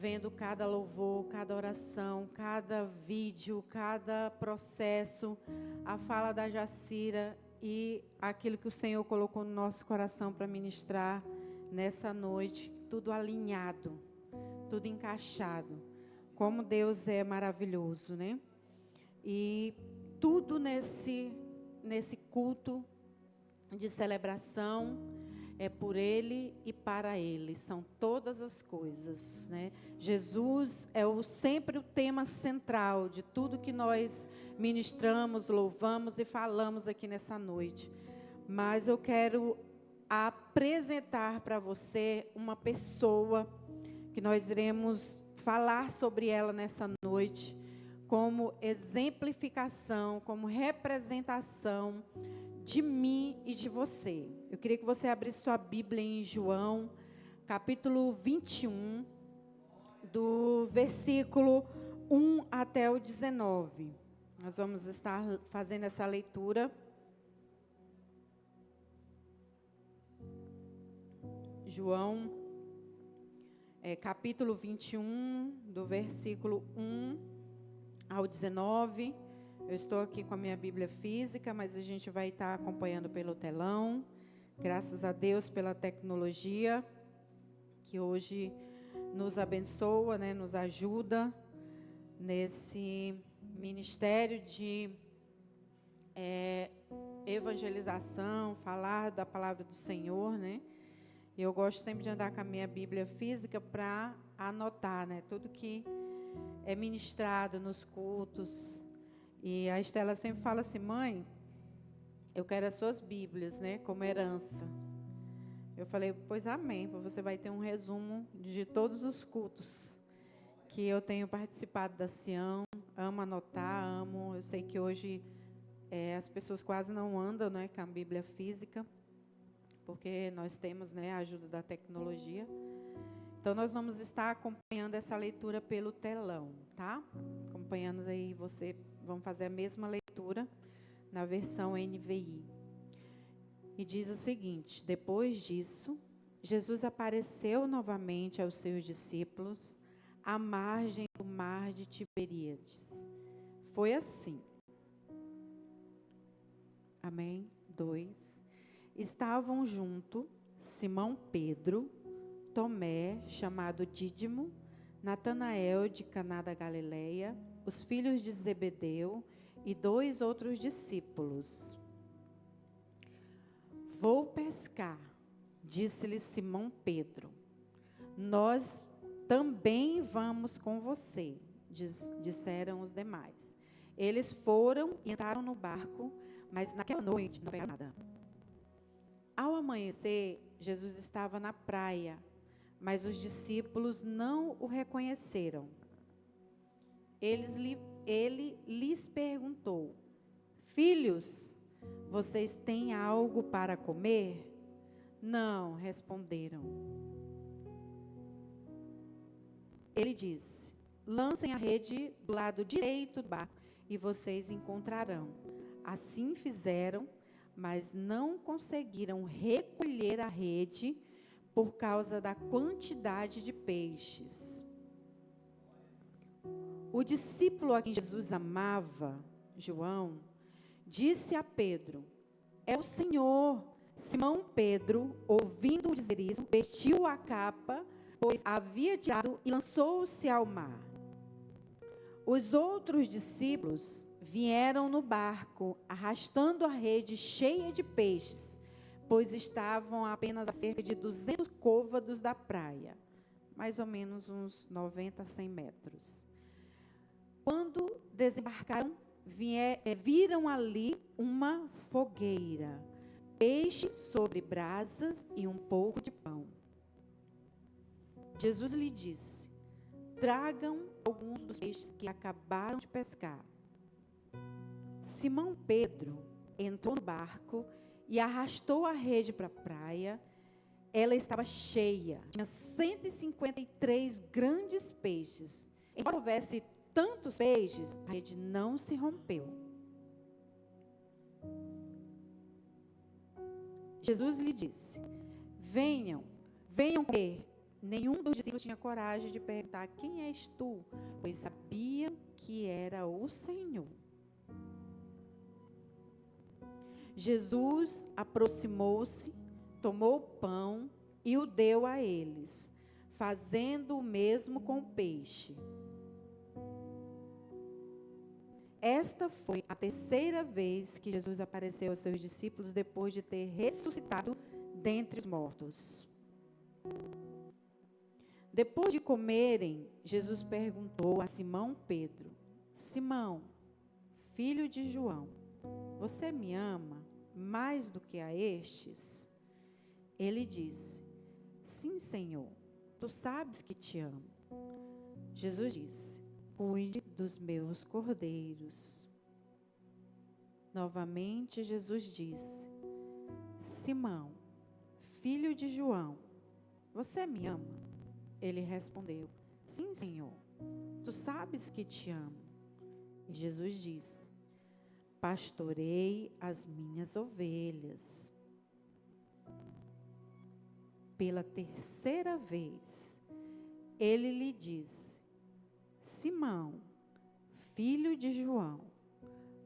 vendo cada louvor, cada oração, cada vídeo, cada processo, a fala da Jacira e aquilo que o Senhor colocou no nosso coração para ministrar nessa noite, tudo alinhado, tudo encaixado. Como Deus é maravilhoso, né? E tudo nesse culto de celebração é por Ele e para Ele. São todas as coisas, né? Jesus é sempre o tema central de tudo que nós ministramos, louvamos e falamos aqui nessa noite. Mas eu quero apresentar para você uma pessoa que nós iremos falar sobre ela nessa noite, como exemplificação, como representação de mim e de você. Eu queria que você abrisse sua Bíblia em João, capítulo 21, do versículo 1 até o 19. Nós vamos estar fazendo essa leitura. João, capítulo 21, do versículo 1 ao 19. Eu estou aqui com a minha Bíblia física, mas a gente vai estar acompanhando pelo telão. Graças a Deus pela tecnologia, que hoje nos abençoa, né, nos ajuda nesse ministério de evangelização, falar da palavra do Senhor, né? Eu gosto sempre de andar com a minha Bíblia física para anotar, né, tudo que é ministrado nos cultos. E a Estela sempre fala assim: mãe, eu quero as suas Bíblias, né, como herança. Eu falei: pois amém, você vai ter um resumo de todos os cultos que eu tenho participado da Sião. Amo anotar, amo. Eu sei que hoje as pessoas quase não andam, né, com a Bíblia física, porque nós temos, né, a ajuda da tecnologia. Então, nós vamos estar acompanhando essa leitura pelo telão, tá? Acompanhando aí, vamos fazer a mesma leitura na versão NVI. E diz o seguinte: depois disso, Jesus apareceu novamente aos seus discípulos à margem do mar de Tiberíades. Foi assim. Amém? 2. Estavam junto Simão Pedro, Tomé, chamado Dídimo, Natanael de Caná da Galileia, os filhos de Zebedeu e 2 outros discípulos. Vou pescar, disse-lhe Simão Pedro. Nós também vamos com você, disseram os demais. Eles foram e entraram no barco, mas naquela noite não pegaram nada. Ao amanhecer, Jesus estava na praia, mas os discípulos não o reconheceram. Ele lhes perguntou: filhos, vocês têm algo para comer? Não, responderam. Ele disse: lancem a rede do lado direito do barco e vocês encontrarão. Assim fizeram, mas não conseguiram recolher a rede por causa da quantidade de peixes. O discípulo a quem Jesus amava, João, disse a Pedro: é o Senhor. Simão Pedro, ouvindo dizer isso, vestiu a capa, pois havia tirado, e lançou-se ao mar. Os outros discípulos vieram no barco, arrastando a rede cheia de peixes, pois estavam apenas a cerca de 200 côvados da praia, mais ou menos uns 90 a 100 metros. Quando desembarcaram, viram ali uma fogueira, peixe sobre brasas e um pouco de pão. Jesus lhe disse: tragam alguns dos peixes que acabaram de pescar. Simão Pedro entrou no barco e arrastou a rede para a praia. Ela estava cheia, tinha 153 grandes peixes. Embora houvesse tantos peixes, a rede não se rompeu. Jesus lhe disse: venham comer. nenhum dos discípulos tinha coragem de perguntar: quem és tu? Pois sabiam que era o Senhor. Jesus aproximou-se, tomou o pão e o deu a eles, fazendo o mesmo com o peixe. Esta foi a terceira vez que Jesus apareceu aos seus discípulos depois de ter ressuscitado dentre os mortos. Depois de comerem, Jesus perguntou a Simão Pedro: Simão, filho de João, você me ama mais do que a estes? Ele disse: sim, Senhor, tu sabes que te amo. Jesus disse: cuide dos meus cordeiros. Novamente Jesus disse: Simão, filho de João, você me ama? Ele respondeu: sim, Senhor, tu sabes que te amo. E Jesus disse: pastorei as minhas ovelhas. Pela terceira vez, ele lhe disse: Simão, filho de João,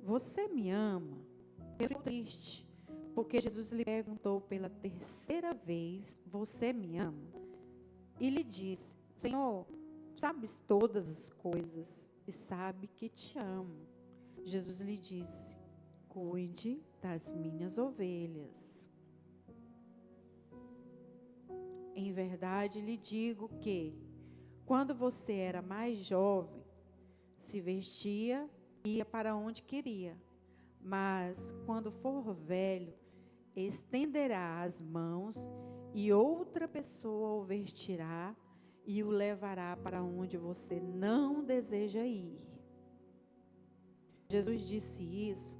você me ama? Eu fico triste, porque Jesus lhe perguntou pela terceira vez: você me ama? E lhe disse: Senhor, sabes todas as coisas e sabe que te amo. Jesus lhe disse: cuide das minhas ovelhas. Em verdade lhe digo que, quando você era mais jovem, se vestia e ia para onde queria. Mas, quando for velho, estenderá as mãos e outra pessoa o vestirá e o levará para onde você não deseja ir. Jesus disse isso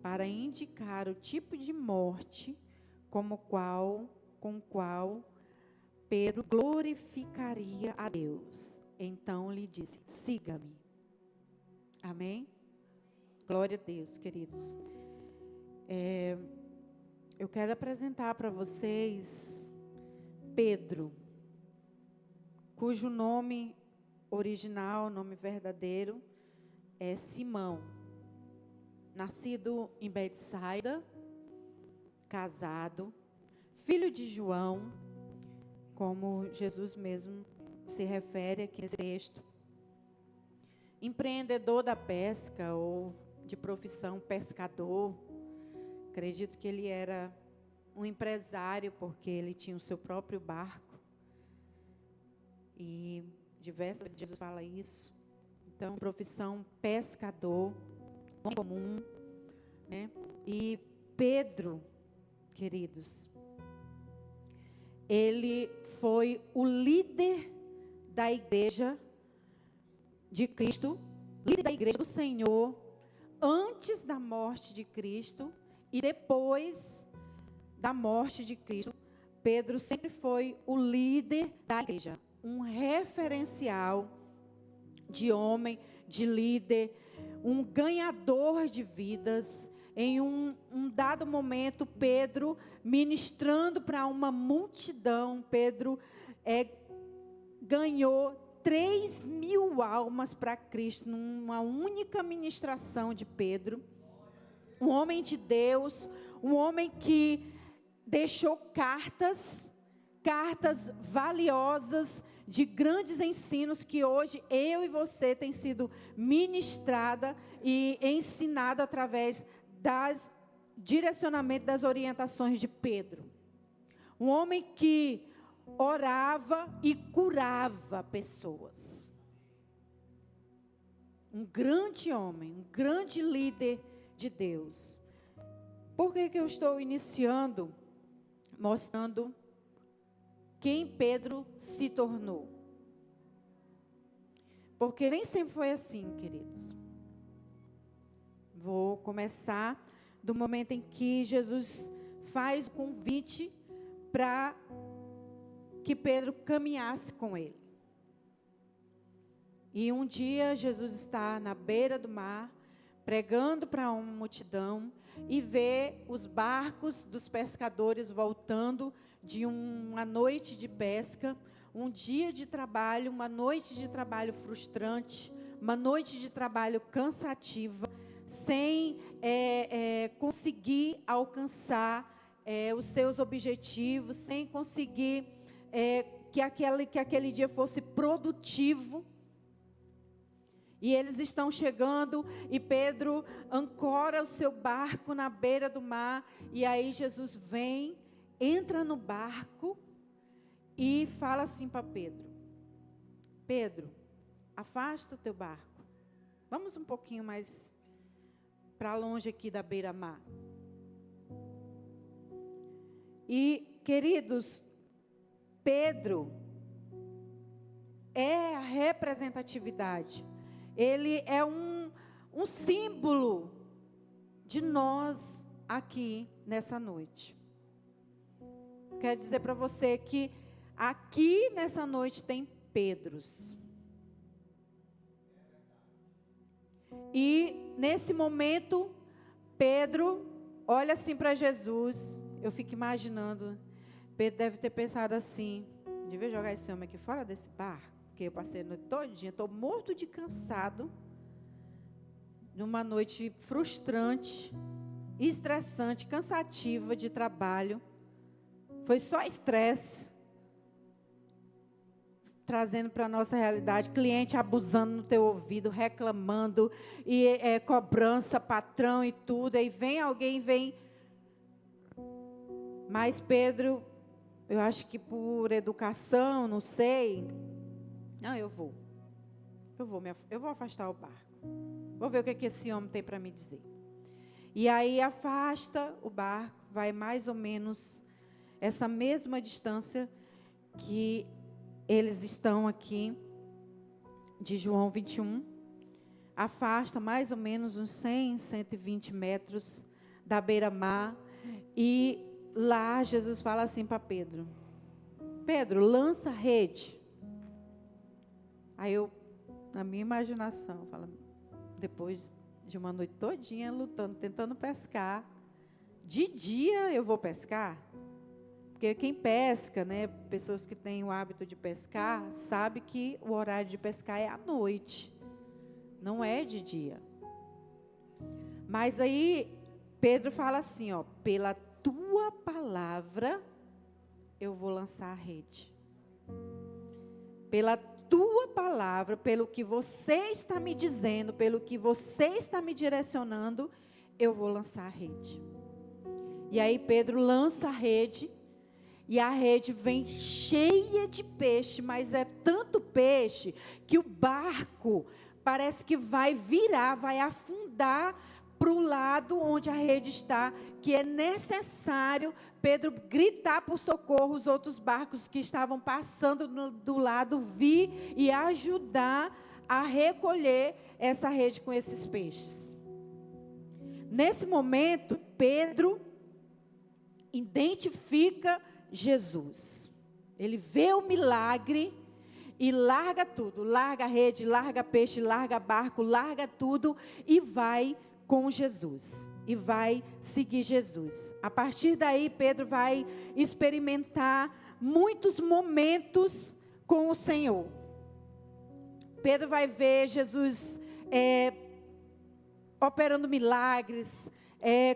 para indicar o tipo de morte com o qual Pedro glorificaria a Deus. Então lhe disse: siga-me. Amém? Glória a Deus, queridos. Eu quero apresentar para vocês Pedro, cujo nome original, nome verdadeiro, é Simão. Nascido em Betsaida, casado, filho de João, como Jesus mesmo se refere aqui nesse texto. Empreendedor da pesca, ou de profissão pescador. Acredito que ele era um empresário, porque ele tinha o seu próprio barco. E diversas vezes Jesus fala isso. Então, profissão pescador, comum, né? E Pedro, queridos, ele foi o líder da igreja de Cristo, líder da igreja do Senhor, antes da morte de Cristo e depois da morte de Cristo. Pedro sempre foi o líder da igreja, um referencial de homem, de líder, um ganhador de vidas. Em um dado momento, Pedro, ministrando para uma multidão, Pedro ganhou 3.000 almas para Cristo, numa única ministração de Pedro. Um homem de Deus, um homem que deixou cartas valiosas, de grandes ensinos, que hoje eu e você tem sido ministrada e ensinado através das direcionamento das orientações de Pedro. Um homem que orava e curava pessoas. Um grande homem, um grande líder de Deus. Por que eu estou iniciando mostrando quem Pedro se tornou? Porque nem sempre foi assim, queridos. Vou começar do momento em que Jesus faz o convite para que Pedro caminhasse com ele. E um dia Jesus está na beira do mar, pregando para uma multidão, e vê os barcos dos pescadores voltando de uma noite de pesca. um dia de trabalho, uma noite de trabalho frustrante, uma noite de trabalho cansativa, sem conseguir alcançar os seus objetivos, sem conseguir que aquele dia fosse produtivo. E eles estão chegando e Pedro ancora o seu barco na beira do mar. E aí Jesus vem, entra no barco e fala assim para Pedro: Pedro, afasta o teu barco. Vamos um pouquinho mais para longe aqui da beira-mar. E, queridos, Pedro é a representatividade. Ele é um símbolo de nós aqui nessa noite. Quero dizer para você que aqui nessa noite tem Pedros. E nesse momento, Pedro olha assim para Jesus. Eu fico imaginando, Pedro deve ter pensado assim: devia jogar esse homem aqui fora desse barco, porque eu passei a noite todinha, estou morto de cansado, numa noite frustrante, estressante, cansativa de trabalho. Foi só estresse, trazendo para a nossa realidade, cliente abusando no teu ouvido, reclamando, e cobrança, patrão e tudo, aí vem alguém, mas Pedro, eu acho que por educação, não sei, não, eu vou afastar o barco, vou ver o que esse homem tem para me dizer. E aí afasta o barco, vai mais ou menos essa mesma distância que eles estão aqui, de João 21, afasta mais ou menos uns 100, 120 metros da beira-mar, e lá Jesus fala assim para Pedro: Pedro, lança a rede. Aí eu, na minha imaginação, falo, depois de uma noite todinha lutando, tentando pescar, de dia eu vou pescar? Porque quem pesca, né, pessoas que têm o hábito de pescar, sabe que o horário de pescar é à noite, não é de dia. Mas aí Pedro fala assim, ó: pela tua palavra eu vou lançar a rede. Pela tua palavra, pelo que você está me dizendo, pelo que você está me direcionando, eu vou lançar a rede. E aí Pedro lança a rede, e a rede vem cheia de peixe, mas é tanto peixe que o barco parece que vai virar, vai afundar para o lado onde a rede está, que é necessário Pedro gritar por socorro, os outros barcos que estavam passando do lado vir e ajudar a recolher essa rede com esses peixes. Nesse momento, Pedro identifica Jesus. Ele vê o milagre e larga tudo, larga a rede, larga peixe, larga barco, larga tudo e vai com Jesus, e vai seguir Jesus. A partir daí, Pedro vai experimentar muitos momentos com o Senhor. Pedro vai ver Jesus operando milagres,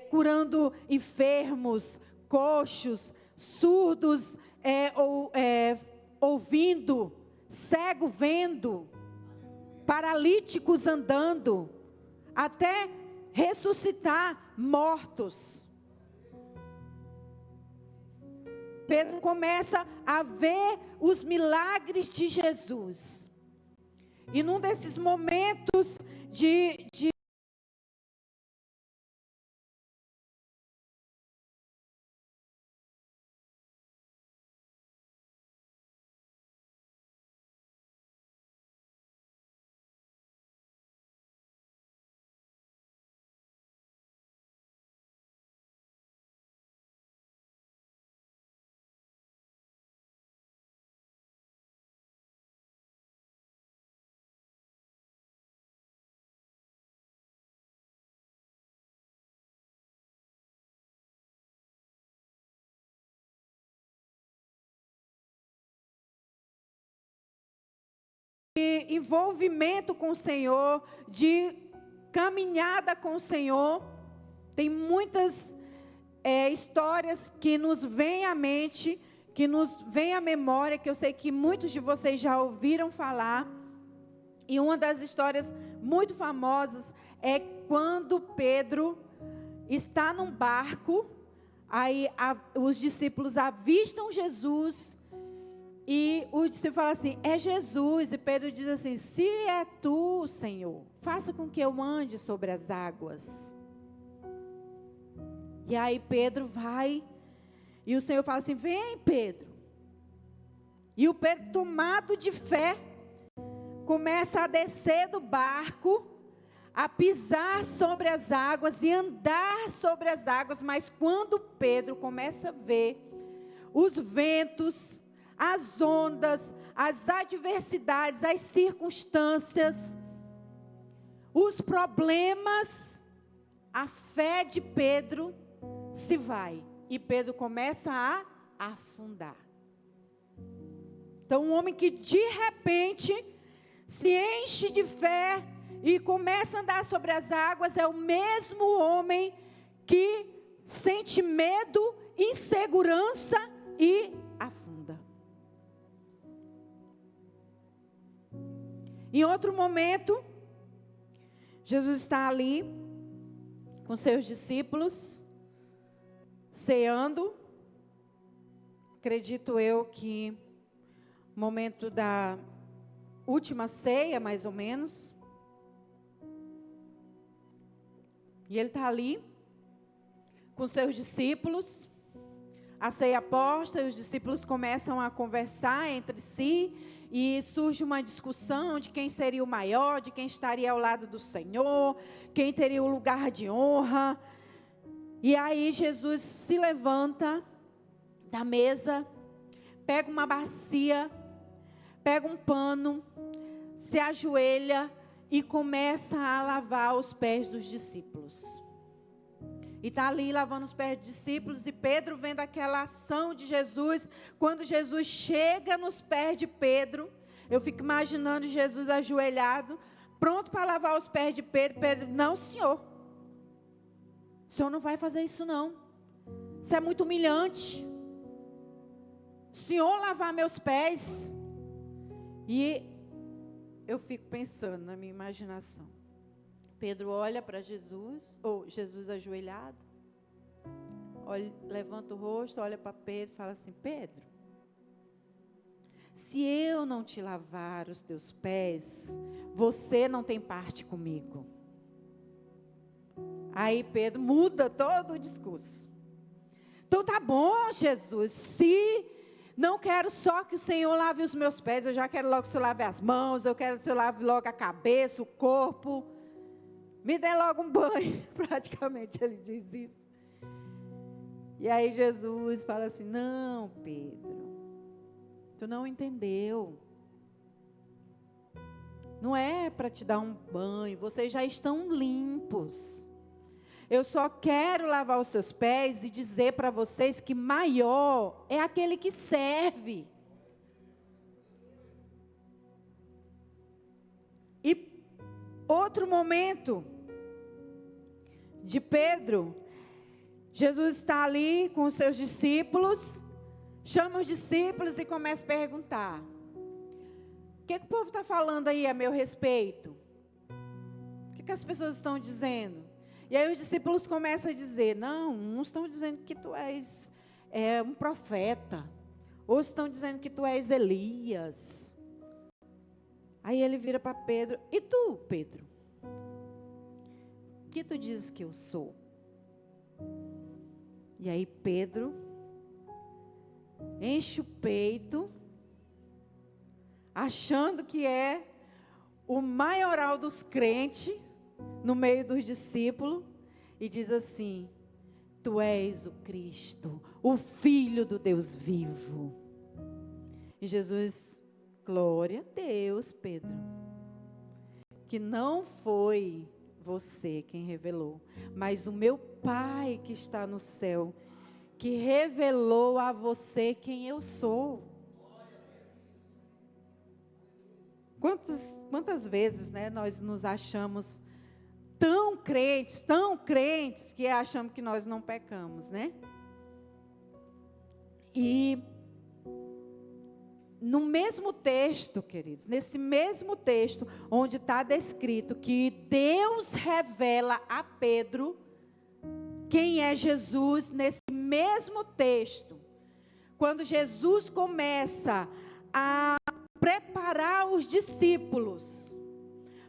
curando enfermos, coxos, surdos ouvindo, cego vendo, paralíticos andando, até ressuscitar mortos. Pedro começa a ver os milagres de Jesus. E num desses momentos de envolvimento com o Senhor, de caminhada com o Senhor. Tem muitas histórias que nos vêm à mente, que nos vêm à memória, que eu sei que muitos de vocês já ouviram falar. E uma das histórias muito famosas é quando Pedro está num barco, aí os discípulos avistam Jesus, e o discípulo fala assim: é Jesus. E Pedro diz assim: se é tu, Senhor, faça com que eu ande sobre as águas. E aí Pedro vai, e o Senhor fala assim: vem, Pedro. E o Pedro, tomado de fé, começa a descer do barco, a pisar sobre as águas e andar sobre as águas. Mas quando Pedro começa a ver os ventos, as ondas, as adversidades, as circunstâncias, os problemas, a fé de Pedro se vai. E Pedro começa a afundar. Então, um homem que de repente se enche de fé e começa a andar sobre as águas, é o mesmo homem que sente medo, insegurança e afunda. Em outro momento, Jesus está ali com seus discípulos, ceando. Acredito eu que momento da última ceia, mais ou menos. E ele está ali com seus discípulos. A ceia posta, e os discípulos começam a conversar entre si. E surge uma discussão de quem seria o maior, de quem estaria ao lado do Senhor, quem teria o lugar de honra. E aí Jesus se levanta da mesa, pega uma bacia, pega um pano, se ajoelha e começa a lavar os pés dos discípulos. E está ali lavando os pés dos discípulos, e Pedro vendo aquela ação de Jesus. Quando Jesus chega nos pés de Pedro, eu fico imaginando Jesus ajoelhado, pronto para lavar os pés de Pedro. Pedro: não, Senhor, o Senhor não vai fazer isso não, isso é muito humilhante, o Senhor lavar meus pés. E eu fico pensando na minha imaginação, Pedro olha para Jesus, ou Jesus ajoelhado, olha, levanta o rosto, olha para Pedro e fala assim: Pedro, se eu não te lavar os teus pés, você não tem parte comigo. Aí Pedro muda todo o discurso. Então tá bom, Jesus, se não quero só que o Senhor lave os meus pés, eu já quero logo que o Senhor lave as mãos, eu quero que o Senhor lave logo a cabeça, o corpo. Me dê logo um banho. Praticamente ele diz isso. E aí Jesus fala assim: não, Pedro, tu não entendeu. Não é para te dar um banho, vocês já estão limpos. Eu só quero lavar os seus pés e dizer para vocês que maior é aquele que serve. E outro momento de Pedro, Jesus está ali com os seus discípulos, chama os discípulos e começa a perguntar: o que o povo está falando aí a meu respeito? O que as pessoas estão dizendo? E aí os discípulos começam a dizer: não, uns estão dizendo que tu és um profeta, outros estão dizendo que tu és Elias. Aí ele vira para Pedro: e tu, Pedro? O que tu dizes que eu sou? E aí Pedro enche o peito, achando que é o maioral dos crentes no meio dos discípulos, e diz assim: tu és o Cristo, o Filho do Deus vivo. E Jesus: glória a Deus, Pedro, que não foi você quem revelou, mas o meu Pai que está no céu, que revelou a você quem eu sou. Quantas vezes, né, nós nos achamos tão crentes, que achamos que nós não pecamos, né? E no mesmo texto, queridos, nesse mesmo texto, onde está descrito que Deus revela a Pedro quem é Jesus, nesse mesmo texto, quando Jesus começa a preparar os discípulos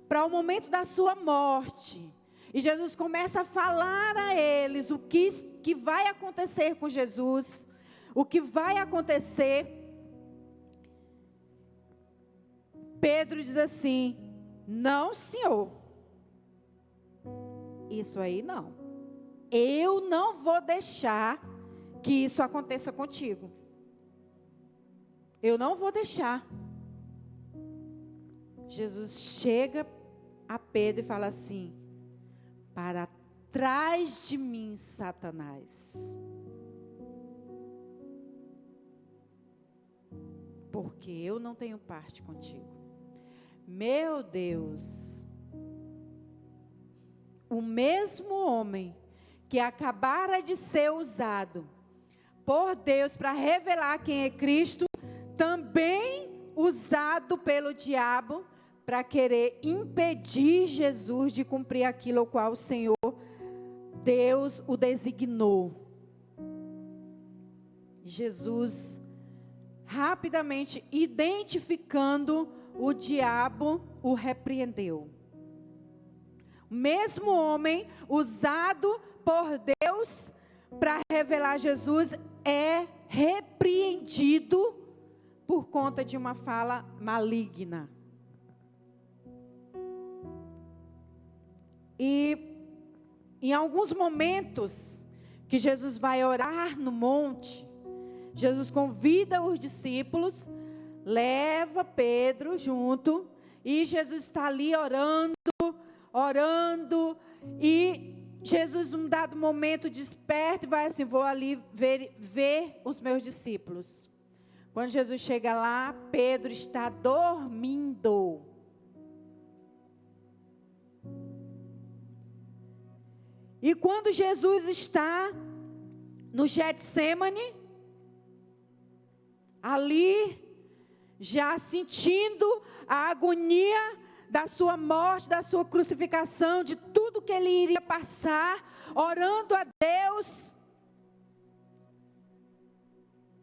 para o momento da sua morte, e Jesus começa a falar a eles o que vai acontecer com Jesus, o que vai acontecer. Pedro diz assim: não, Senhor, isso aí não, eu não vou deixar que isso aconteça contigo, eu não vou deixar. Jesus chega a Pedro e fala assim: para trás de mim, Satanás, porque eu não tenho parte contigo. Meu Deus, o mesmo homem que acabara de ser usado por Deus para revelar quem é Cristo, também usado pelo diabo para querer impedir Jesus de cumprir aquilo ao qual o Senhor Deus o designou. Jesus, rapidamente identificando o diabo, o repreendeu. O mesmo homem usado por Deus para revelar Jesus é repreendido por conta de uma fala maligna. E em alguns momentos que Jesus vai orar no monte, Jesus convida os discípulos, leva Pedro junto, e Jesus está ali orando, e Jesus, num dado momento, desperta e vai assim: vou ali ver os meus discípulos. Quando Jesus chega lá, Pedro está dormindo. E quando Jesus está no Getsêmani, ali, já sentindo a agonia da sua morte, da sua crucificação, de tudo que ele iria passar, orando a Deus,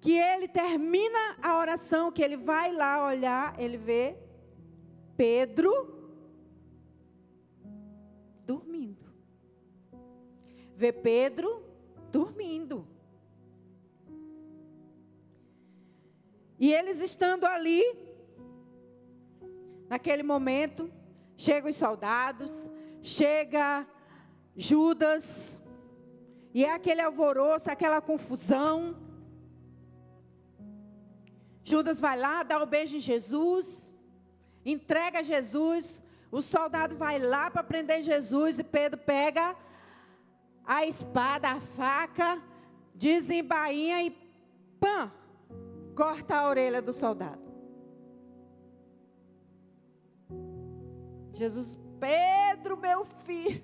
que ele termina a oração, que ele vai lá olhar, ele vê Pedro dormindo. Vê Pedro dormindo. E eles estando ali, naquele momento, chegam os soldados, chega Judas, e é aquele alvoroço, aquela confusão. Judas vai lá, dá o beijo em Jesus, entrega Jesus, o soldado vai lá para prender Jesus, e Pedro pega a espada, a faca, desembainha e pã, corta a orelha do soldado. Jesus: Pedro, meu filho,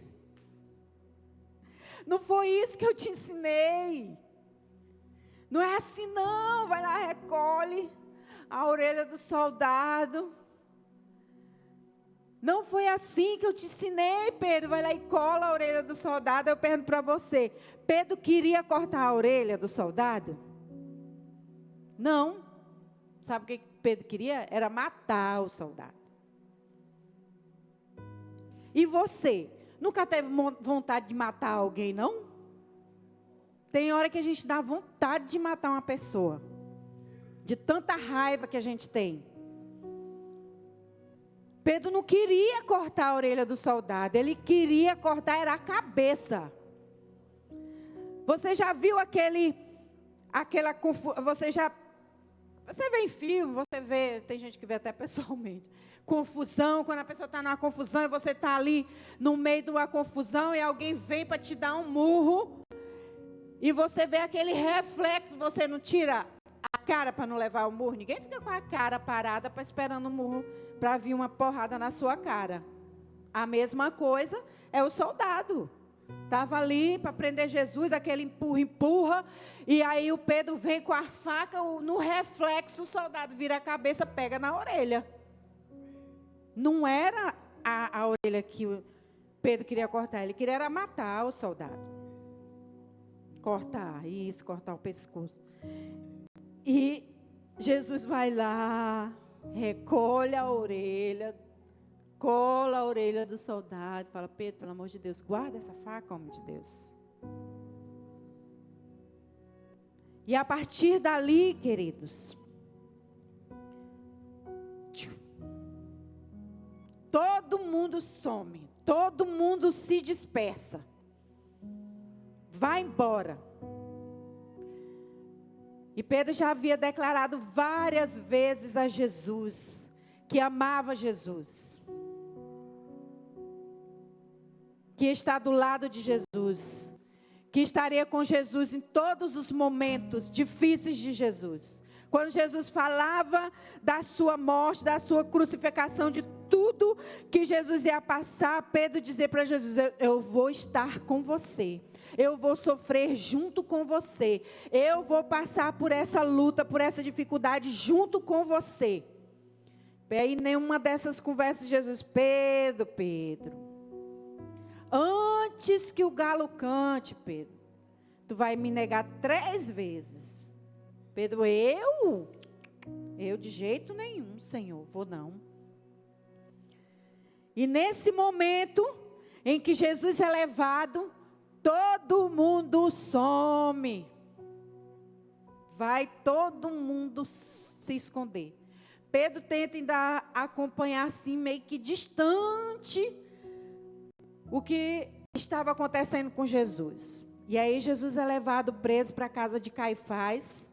não foi isso que eu te ensinei. Não é assim não. Vai lá, recolhe a orelha do soldado. Não foi assim que eu te ensinei, Pedro. Vai lá e cola a orelha do soldado. Eu pergunto para você: Pedro queria cortar a orelha do soldado? Não. Sabe o que Pedro queria? Era matar o soldado. E você? Nunca teve vontade de matar alguém, não? Tem hora que a gente dá vontade de matar uma pessoa, de tanta raiva que a gente tem. Pedro não queria cortar a orelha do soldado, ele queria cortar era a cabeça. Você já viu você vê em filme, você vê, tem gente que vê até pessoalmente, confusão, quando a pessoa está numa confusão e você está ali no meio de uma confusão e alguém vem para te dar um murro, e você vê aquele reflexo, você não tira a cara para não levar o murro. Ninguém fica com a cara parada para esperando o murro para vir uma porrada na sua cara. A mesma coisa é o soldado. Estava ali para prender Jesus, aquele empurra, e aí o Pedro vem com a faca, no reflexo o soldado vira a cabeça, pega na orelha. Não era a orelha que o Pedro queria cortar, ele queria era matar o soldado. Cortar o pescoço. E Jesus vai lá, recolhe a orelha, cola a orelha do soldado, fala: Pedro, pelo amor de Deus, guarda essa faca, homem de Deus. E a partir dali, queridos, todo mundo some, todo mundo se dispersa, vai embora. E Pedro já havia declarado várias vezes a Jesus que amava Jesus, que está do lado de Jesus, que estaria com Jesus em todos os momentos difíceis de Jesus. Quando Jesus falava da sua morte, da sua crucificação, de tudo que Jesus ia passar, Pedro dizia para Jesus: eu vou estar com você. Eu vou sofrer junto com você. Eu vou passar por essa luta, por essa dificuldade junto com você. E aí, nenhuma dessas conversas, Jesus: Pedro, antes que o galo cante, Pedro, tu vai me negar 3 vezes. Pedro: eu de jeito nenhum, Senhor, vou não. E nesse momento em que Jesus é levado, todo mundo some. Vai todo mundo se esconder. Pedro tenta ainda acompanhar assim, meio que distante, o que estava acontecendo com Jesus. E aí Jesus é levado preso para a casa de Caifás.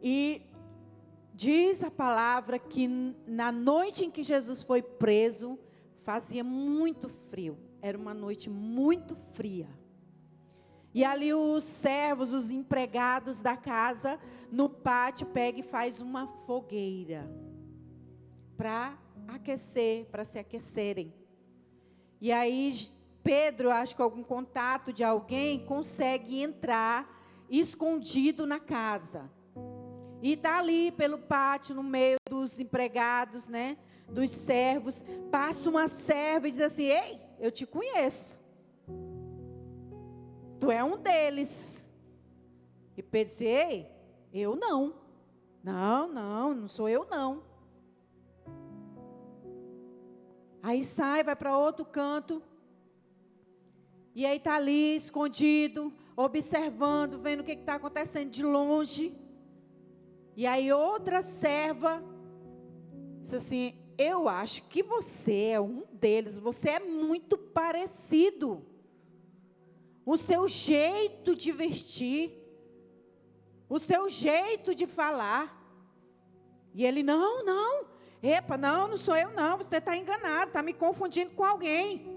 E diz a palavra que na noite em que Jesus foi preso, fazia muito frio. Era uma noite muito fria. E ali os servos, os empregados da casa, no pátio, pegam e faz uma fogueira para aquecer, para se aquecerem. E aí Pedro, acho que algum contato de alguém, consegue entrar escondido na casa. E está ali pelo pátio, no meio dos empregados, né? Dos servos. Passa uma serva e diz assim: ei, eu te conheço. Tu é um deles. E Pedro disse: ei, eu não. Não sou eu não. Aí sai, vai para outro canto. E aí está ali, escondido, observando, vendo o que está acontecendo de longe. E aí outra serva disse assim: eu acho que você é um deles, você é muito parecido. O seu jeito de vestir, o seu jeito de falar. E ele: não sou eu não, você está enganado, está me confundindo com alguém.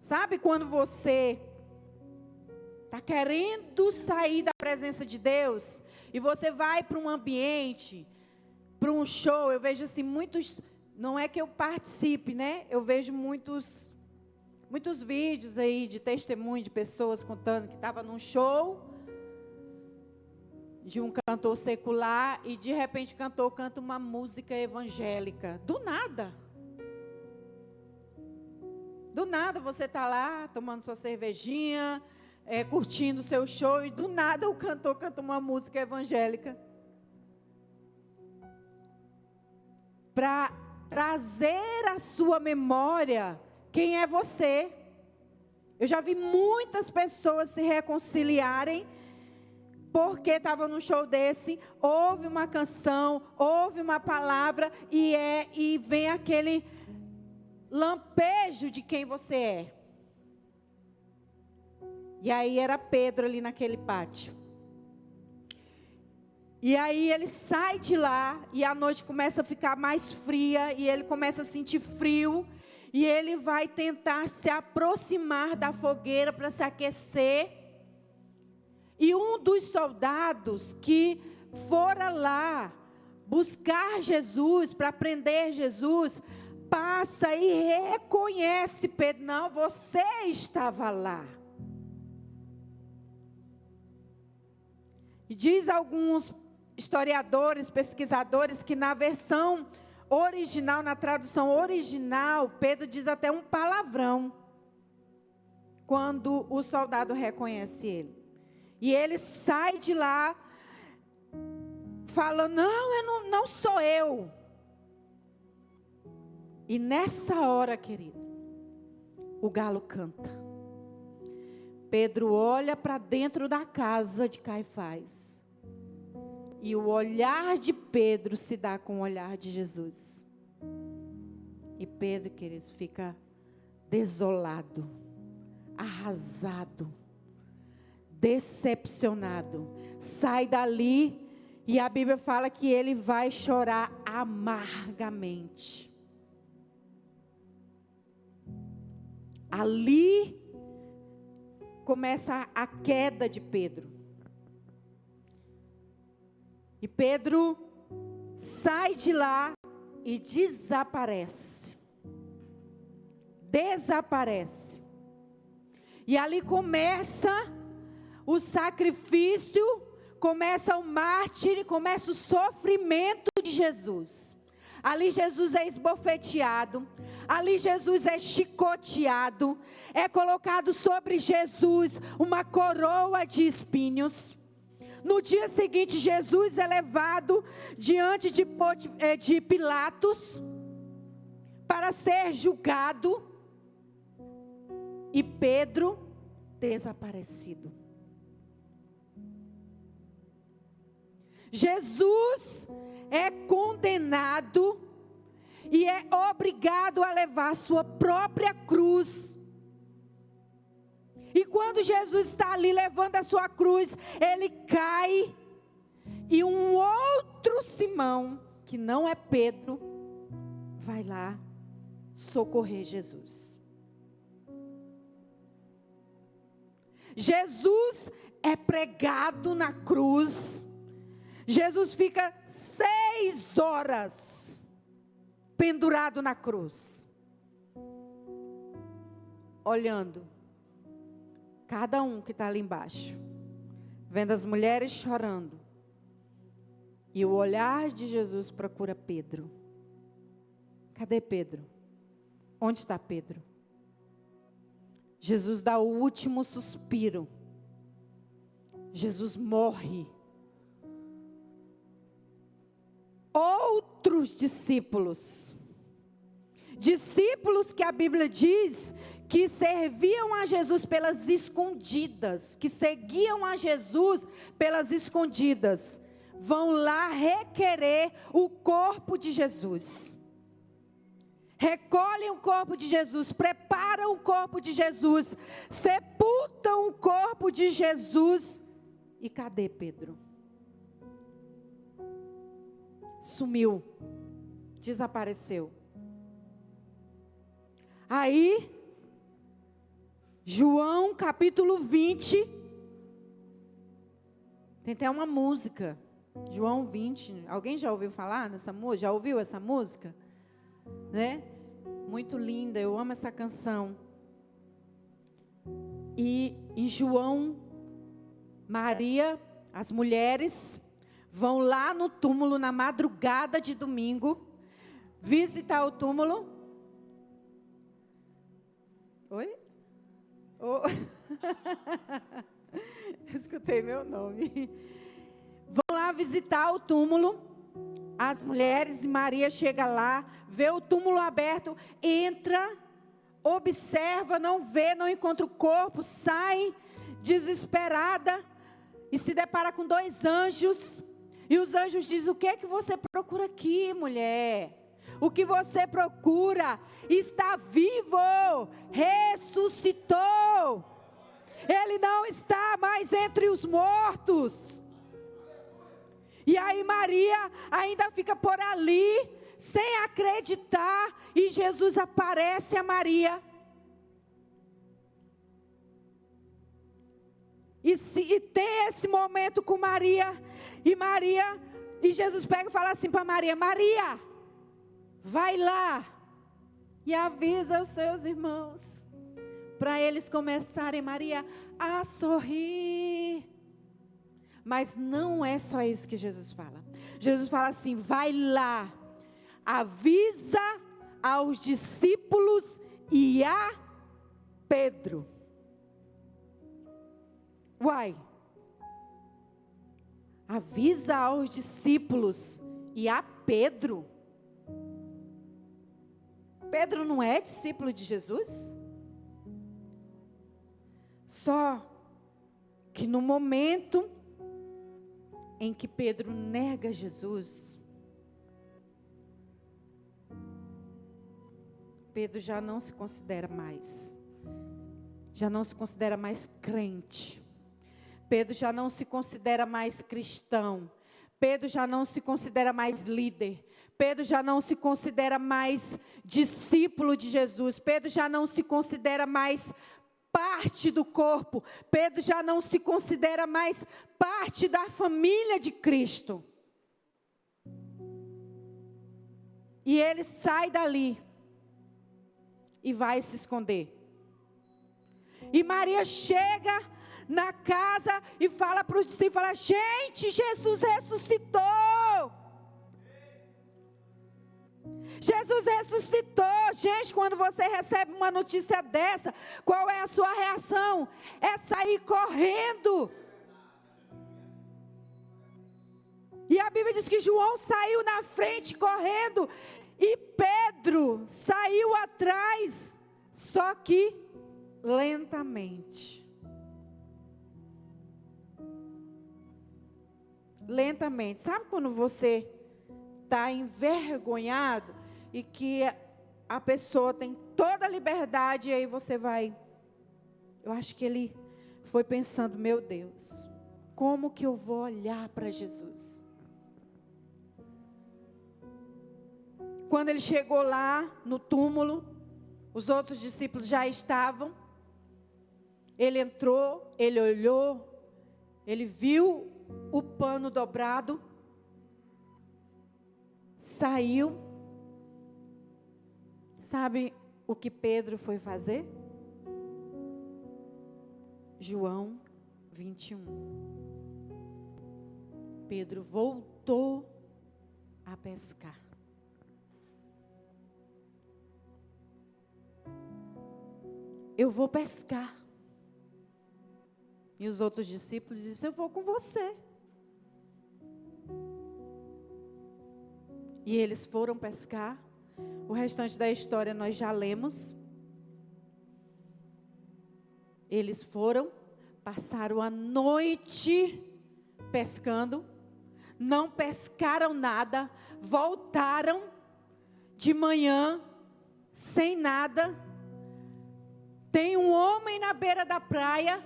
Sabe quando você está querendo sair da presença de Deus e você vai para um ambiente, para um show? Eu vejo assim muitos, não é que eu participe, né? Eu vejo muitos vídeos aí de testemunho de pessoas contando que estava num show de um cantor secular e de repente o cantor canta uma música evangélica. Do nada você está lá tomando sua cervejinha, curtindo o seu show, e do nada o cantor canta uma música evangélica. Para trazer à sua memória quem é você. Eu já vi muitas pessoas se reconciliarem porque estavam num show desse, ouve uma canção, ouve uma palavra e vem aquele lampejo de quem você é. E aí era Pedro ali naquele pátio. E aí ele sai de lá e a noite começa a ficar mais fria e ele começa a sentir frio. E ele vai tentar se aproximar da fogueira para se aquecer. E um dos soldados que fora lá buscar Jesus, para prender Jesus, passa e reconhece Pedro. Não, você estava lá. E diz alguns historiadores, pesquisadores, que na versão original, na tradução original, Pedro diz até um palavrão quando o soldado reconhece ele. E ele sai de lá falando, não sou eu. E nessa hora, querido, o galo canta. Pedro olha para dentro da casa de Caifás. E o olhar de Pedro se dá com o olhar de Jesus. E Pedro, queridos, fica desolado, arrasado, decepcionado. Sai dali e a Bíblia fala que ele vai chorar amargamente. Ali começa a queda de Pedro. E Pedro sai de lá e desaparece. Desaparece. E ali começa o sacrifício, começa o mártir, começa o sofrimento de Jesus. Ali Jesus é esbofeteado, ali Jesus é chicoteado, é colocado sobre Jesus uma coroa de espinhos. No dia seguinte, Jesus é levado diante de Pilatos para ser julgado. E Pedro desaparecido. Jesus é condenado e é obrigado a levar sua própria cruz. E quando Jesus está ali levando a sua cruz, ele cai e um outro Simão, que não é Pedro, vai lá socorrer Jesus. Jesus é pregado na cruz. Jesus fica 6 horas pendurado na cruz, olhando cada um que está ali embaixo, vendo as mulheres chorando. E o olhar de Jesus procura Pedro. Cadê Pedro? Onde está Pedro? Jesus dá o último suspiro. Jesus morre. Outros discípulos que a Bíblia diz que serviam a Jesus pelas escondidas, que seguiam a Jesus pelas escondidas, vão lá requerer o corpo de Jesus. Recolhem o corpo de Jesus, preparam o corpo de Jesus, sepultam o corpo de Jesus. E cadê Pedro? Sumiu, desapareceu. Aí, João capítulo 20, tem até uma música, João 20, alguém já ouviu falar nessa música? Já ouviu essa música? Né? Muito linda, eu amo essa canção. E em João, Maria, as mulheres vão lá no túmulo na madrugada de domingo, visitar o túmulo. Oi? Oh. Escutei meu nome. Vão lá visitar o túmulo. As mulheres, e Maria chega lá, vê o túmulo aberto, entra, observa, não vê, não encontra o corpo, sai desesperada e se depara com 2 anjos. E os anjos dizem: o que é que você procura aqui, mulher? O que você procura está vivo, ressuscitou. Ele não está mais entre os mortos. E aí Maria ainda fica por ali, sem acreditar, e Jesus aparece a Maria. e tem esse momento com Maria. E Jesus pega e fala assim para Maria: Maria, vai lá e avisa os seus irmãos, para eles começarem, Maria, a sorrir. Mas não é só isso que Jesus fala. Jesus fala assim: vai lá, avisa aos discípulos e a Pedro. Uai, avisa aos discípulos e a Pedro. Pedro não é discípulo de Jesus? Só que no momento em que Pedro nega Jesus, Pedro já não se considera mais crente. Pedro já não se considera mais cristão. Pedro já não se considera mais líder. Pedro já não se considera mais discípulo de Jesus. Pedro já não se considera mais parte do corpo. Pedro já não se considera mais parte da família de Cristo. E ele sai dali e vai se esconder. E Maria chega na casa e fala para os discípulos: gente, Jesus ressuscitou. Jesus ressuscitou. Gente, quando você recebe uma notícia dessa, qual é a sua reação? É sair correndo. E a Bíblia diz que João saiu na frente correndo e Pedro saiu atrás, só que lentamente. Lentamente. Sabe quando você está envergonhado e que a pessoa tem toda a liberdade, e aí você vai... Eu acho que ele foi pensando: meu Deus, como que eu vou olhar para Jesus? Quando ele chegou lá no túmulo, os outros discípulos já estavam. Ele entrou, ele olhou, ele viu o pano dobrado, saiu. Sabe o que Pedro foi fazer? João 21. Pedro voltou a pescar. Eu vou pescar. E os outros discípulos disseram: eu vou com você. E eles foram pescar. O restante da história nós já lemos. Eles foram, passaram a noite pescando, não pescaram nada, voltaram de manhã sem nada. Tem um homem na beira da praia.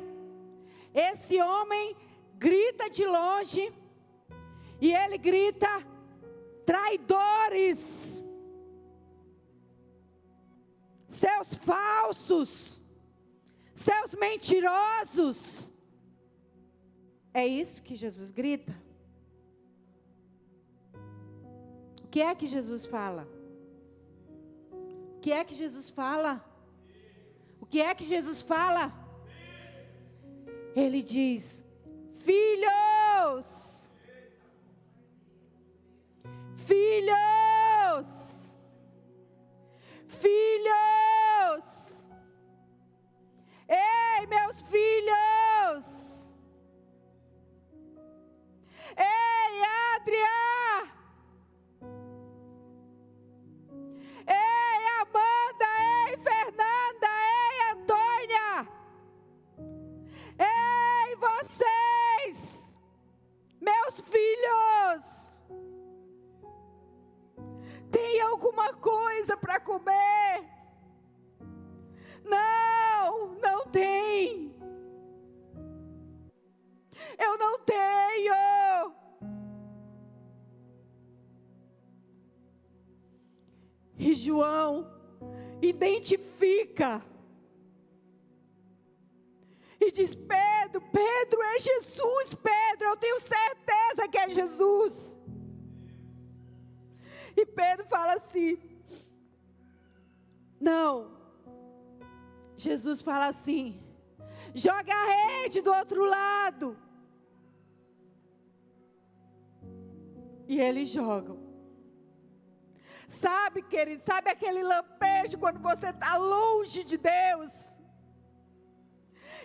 Esse homem grita de longe e ele grita: traidores, seus falsos, seus mentirosos. É isso que Jesus grita? O que é que Jesus fala? O que é que Jesus fala? O que é que Jesus fala? Ele diz: filhos, filhos, filhos, ei, meus filhos, ei, Adria, ei, Amanda, ei, Fernanda, ei, Antônia, ei, vocês, meus filhos, tem alguma coisa para comer? Não, não tem. Eu não tenho. E João identifica e diz: Pedro, Pedro, é Jesus, Pedro, eu tenho certeza que é Jesus. E Pedro fala assim, não. Jesus fala assim, joga a rede do outro lado. E eles jogam. Sabe, querido, sabe aquele lampejo quando você está longe de Deus?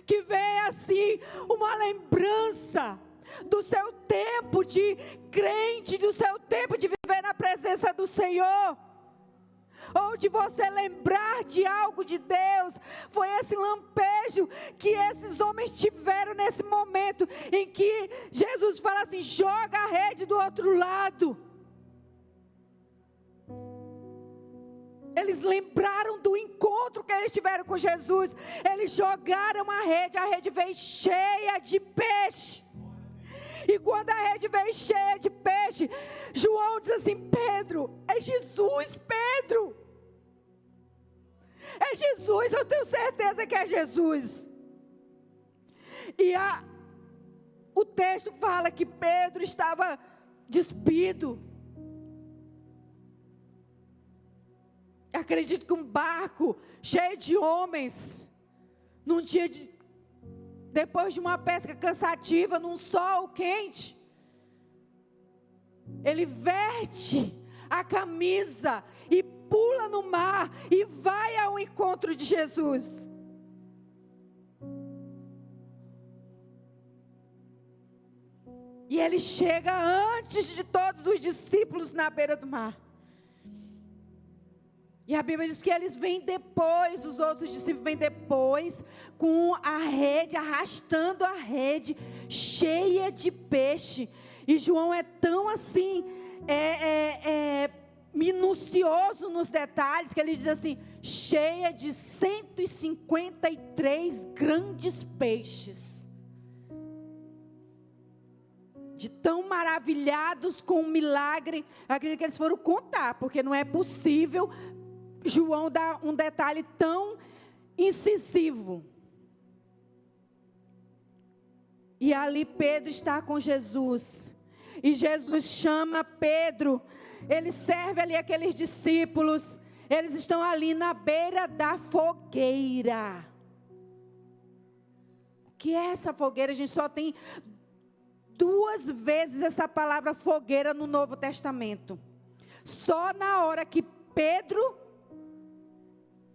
Que vem assim, uma lembrança do seu tempo de crente, do seu tempo de viver na presença do Senhor. Ou de você lembrar de algo de Deus. Foi esse lampejo que esses homens tiveram nesse momento, em que Jesus fala assim, joga a rede do outro lado. Eles lembraram do encontro que eles tiveram com Jesus. Eles jogaram a rede veio cheia de peixe. E quando a rede veio cheia de peixe, João diz assim, Pedro, é Jesus, Pedro. É Jesus, eu tenho certeza que é Jesus. E o texto fala que Pedro estava despido. Acredito que um barco cheio de homens, num dia depois de uma pesca cansativa, num sol quente, ele veste a camisa e pula no mar e vai ao encontro de Jesus. E ele chega antes de todos os discípulos na beira do mar. E a Bíblia diz que eles vêm depois, os outros discípulos vêm depois, com a rede, arrastando a rede, cheia de peixe. E João é tão assim, minucioso nos detalhes, que ele diz assim, cheia de 153 grandes peixes. De tão maravilhados com o milagre, acredito que eles foram contar, porque não é possível João dá um detalhe tão incisivo. E ali Pedro está com Jesus. E Jesus chama Pedro. Ele serve ali aqueles discípulos. Eles estão ali na beira da fogueira. O que é essa fogueira? A gente só tem 2 vezes essa palavra fogueira no Novo Testamento. Só na hora que Pedro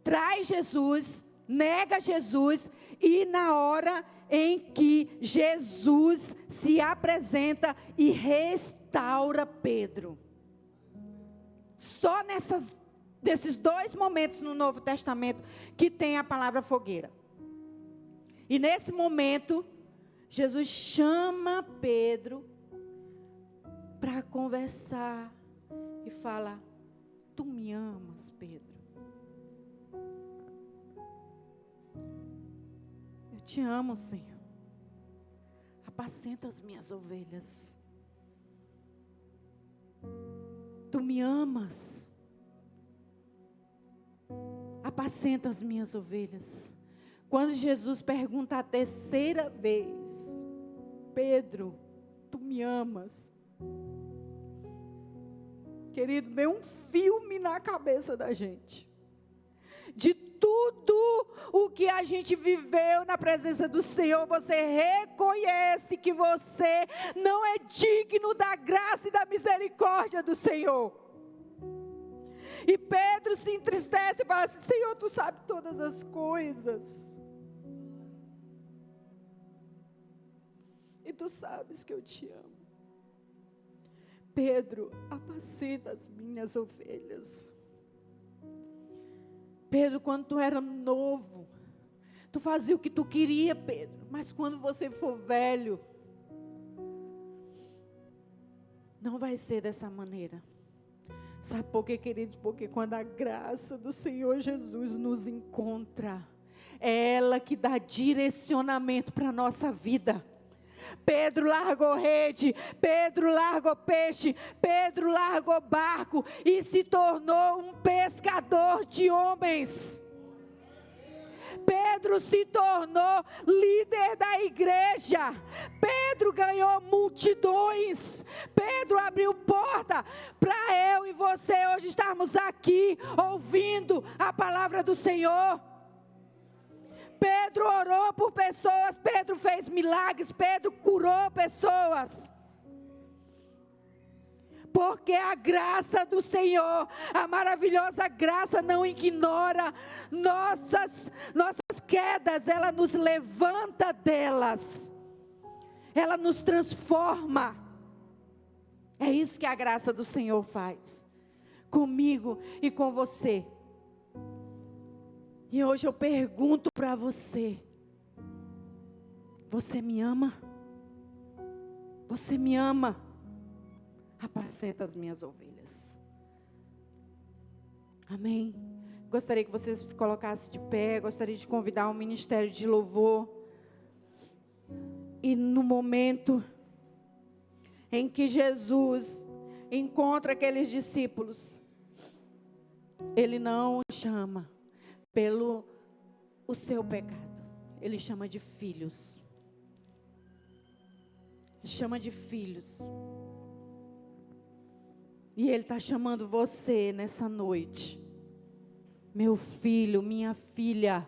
traz Jesus, nega Jesus, e na hora em que Jesus se apresenta e restaura Pedro. Só desses 2 momentos no Novo Testamento que tem a palavra fogueira. E nesse momento, Jesus chama Pedro para conversar e fala, tu me amas, Pedro? Te amo, Senhor. Apacenta as minhas ovelhas. Tu me amas. Apacenta as minhas ovelhas. Quando Jesus pergunta a 3ª vez, Pedro, tu me amas? Querido, vem um filme na cabeça da gente. De tudo o que a gente viveu na presença do Senhor, você reconhece que você não é digno da graça e da misericórdia do Senhor. E Pedro se entristece e fala assim, Senhor, tu sabes todas as coisas. E tu sabes que eu te amo. Pedro, apacenta as minhas ovelhas. Pedro, quando tu era novo, tu fazia o que tu queria, Pedro. Mas quando você for velho, não vai ser dessa maneira. Sabe por quê, querido? Porque quando a graça do Senhor Jesus nos encontra, é ela que dá direcionamento para a nossa vida. Pedro largou rede, Pedro largou peixe, Pedro largou barco e se tornou um pescador de homens. Pedro se tornou líder da igreja. Pedro ganhou multidões. Pedro abriu porta para eu e você hoje estarmos aqui ouvindo a palavra do Senhor. Pedro orou por pessoas, Pedro fez milagres, Pedro curou pessoas. Porque a graça do Senhor, a maravilhosa graça não ignora nossas quedas, ela nos levanta delas. Ela nos transforma. É isso que a graça do Senhor faz. Comigo e com você. E hoje eu pergunto para você. Você me ama? Você me ama? Apacenta as minhas ovelhas. Amém? Gostaria que vocês se colocassem de pé. Gostaria de convidar o ministério de louvor. E no momento em que Jesus encontra aqueles discípulos, Ele não chama pelo o seu pecado. Ele chama de filhos. Chama de filhos. E Ele está chamando você nessa noite. Meu filho, minha filha.